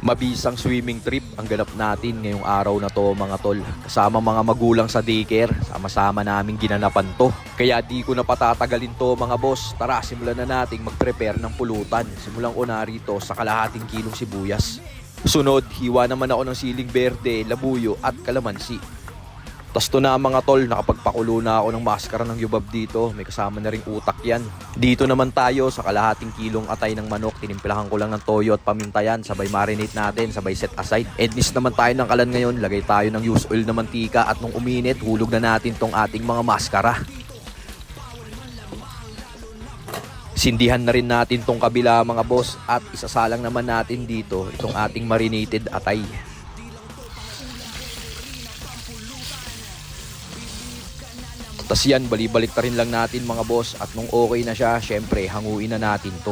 Mabisang swimming trip ang ganap natin ngayong araw na to mga tol. Kasama mga magulang sa daycare, sama-sama namin ginanapan to. Kaya di ko na patatagalin to mga boss. Tara, simulan na nating mag-prepare ng pulutan. Simulang una rito sa kalahating kilong sibuyas. Sunod, hiwa naman ako ng siling berde, labuyo at kalamansi. Tas to na mga tol, nakapagpakulo na ako ng maskara ng yubab dito. May kasama na ring utak yan. Dito naman tayo sa kalahating kilong atay ng manok. Tinimplahan ko lang ng toyo at paminta yan. Sabay marinate natin, sabay set aside. Ednis naman tayo ng kalan ngayon. Lagay tayo ng used oil na mantika. At nung uminit, hulog na natin tong ating mga maskara. Sindihan na rin natin tong kabila mga boss. At isasalang naman natin dito itong ating marinated atay. Tas yan, balibalik ta rin lang natin mga boss. At nung okay na siya, syempre hanguin na natin to.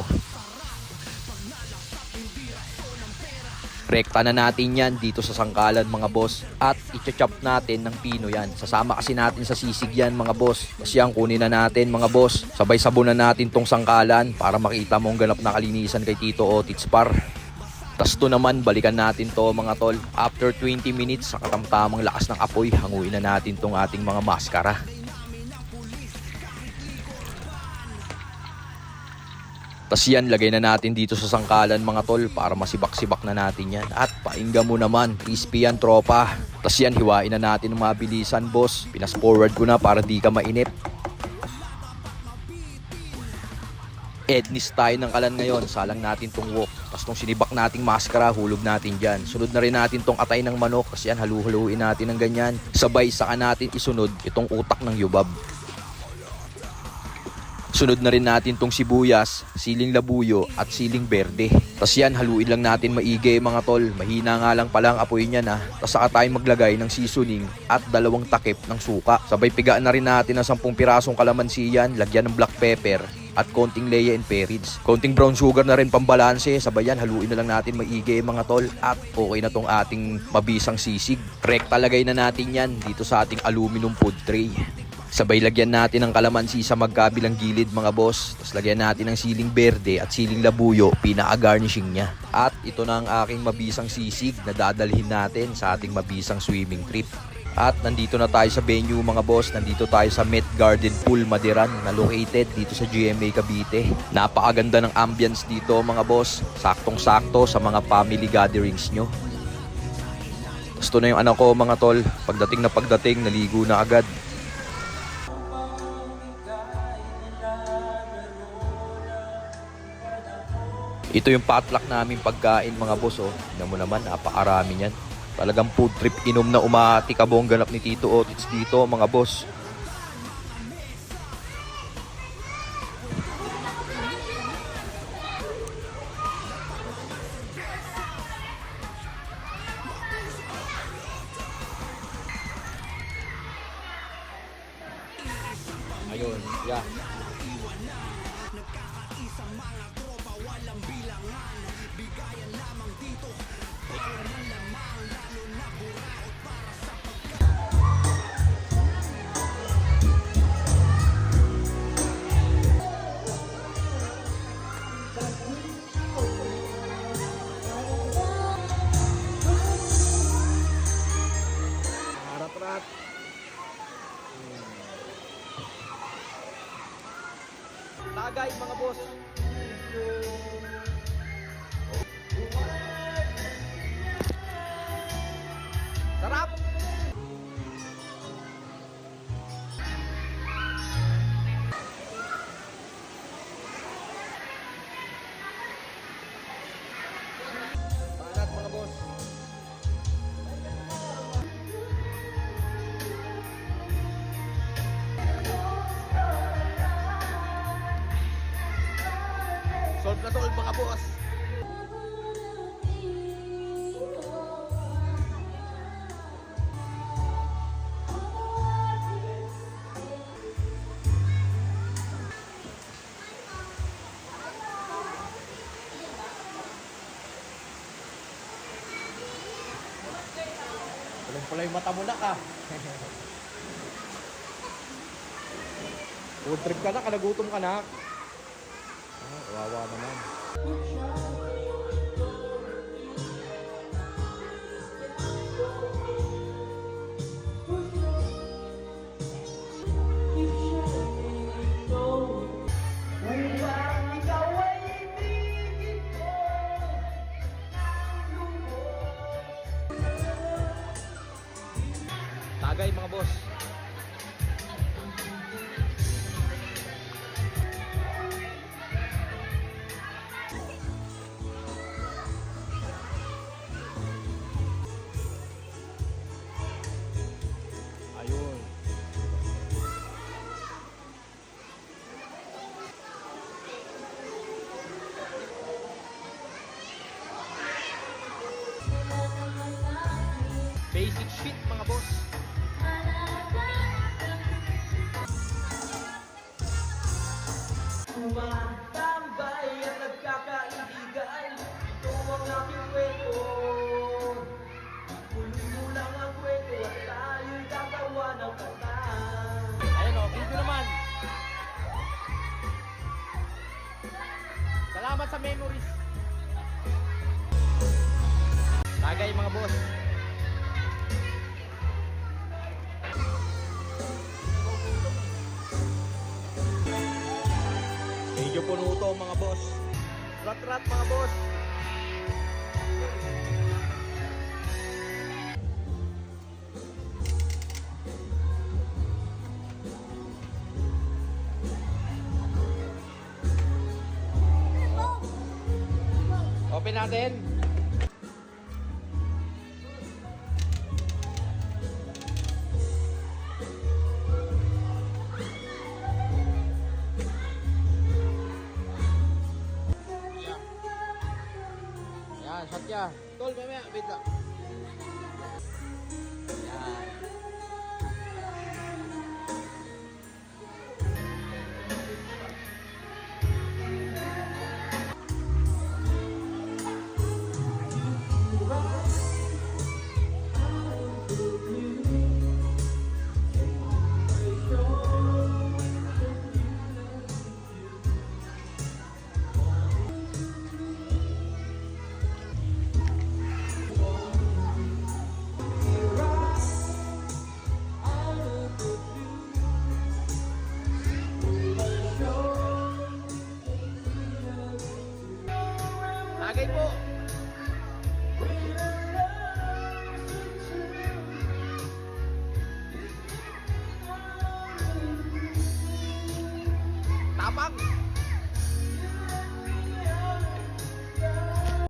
Rekta na natin yan dito sa sangkalan mga boss. At i-chop natin ng pino yan. Sasama kasi natin sa sisig yan mga boss. Tas yan, kunin na natin mga boss. Sabay sabunan natin tong sangkalan para makita mo ang ganap na kalinisan kay Tito Otits par. Tas to naman, balikan natin to mga tol. After 20 minutes sa katamtamang lakas ng apoy, hanguin na natin tong ating mga maskara. Tas yan, lagay na natin dito sa sangkalan mga tol para masibak-sibak na natin yan. At paingga mo naman, crispy yan tropa. Tas yan, hiwain na natin ng mabilisan boss. Pinas forward ko na para di ka mainip. Ednis tayo ng kalan ngayon, salang natin tong wok. Tas nung sinibak nating maskara, hulog natin dyan. Sunod na rin natin tong atay ng manok. Tas yan, halu-haluin natin ng ganyan. Sabay saka natin isunod itong utak ng yubab. Sunod na rin natin tong sibuyas, siling labuyo at siling berde. Tas yan, haluin lang natin maigi mga tol. Mahina nga lang pala ang apoy niyan ha. Tas saka tayo maglagay ng seasoning at 2 takip ng suka. Sabay pigaan na rin natin ng 10 pirasong kalamansi yan. Lagyan ng black pepper at konting leya and perits. Konting brown sugar na rin pambalanse. Sabay yan, haluin na lang natin maigi mga tol. At okay na tong ating mabisang sisig. Rekta lagay na natin yan dito sa ating aluminum food tray. Sabay lagyan natin ng kalamansi sa magkabilang gilid mga boss. Tapos lagyan natin ng siling berde at siling labuyo, pinaka-garnishing niya. At ito na ang aking mabisang sisig na dadalhin natin sa ating mabisang swimming trip. At nandito na tayo sa venue mga boss. Nandito tayo sa Met Garden Pool Madiran na located dito sa GMA Cavite. Napakaganda ng ambience dito mga boss. Saktong-sakto sa mga family gatherings nyo. Tapos ito na yung anak ko mga tol. Pagdating naligo na agad. Ito yung potluck namin pagkain mga boss oh. Tignan mo naman, napakarami niyan. Talagang food trip inom na umatikabong ganap ni Tito Otits dito mga boss. Ayun, yeah. Rat-rat. Tagay mga boss. Sarap. Panat mga boss. Solve na solve mga boss. Walang pala yung mata mo na ka. Food trip ka na, kanagutom ka na. Wawa naman. Tagay mga boss. Ayun. Basic shit mga boss. Tumatambay at nagkakaibigan. Ito ang aking kwento. Tuloy mo lang ang kwento at tayo'y gagawa ng kanta. Ayun o, video naman. Salamat sa memories. Tagay mga boss. Medyo puno to mga boss. Rat-rat mga boss. Open natin. Yan, shot ya. Tol, mamaya, wait lang. Yan. Tagay po.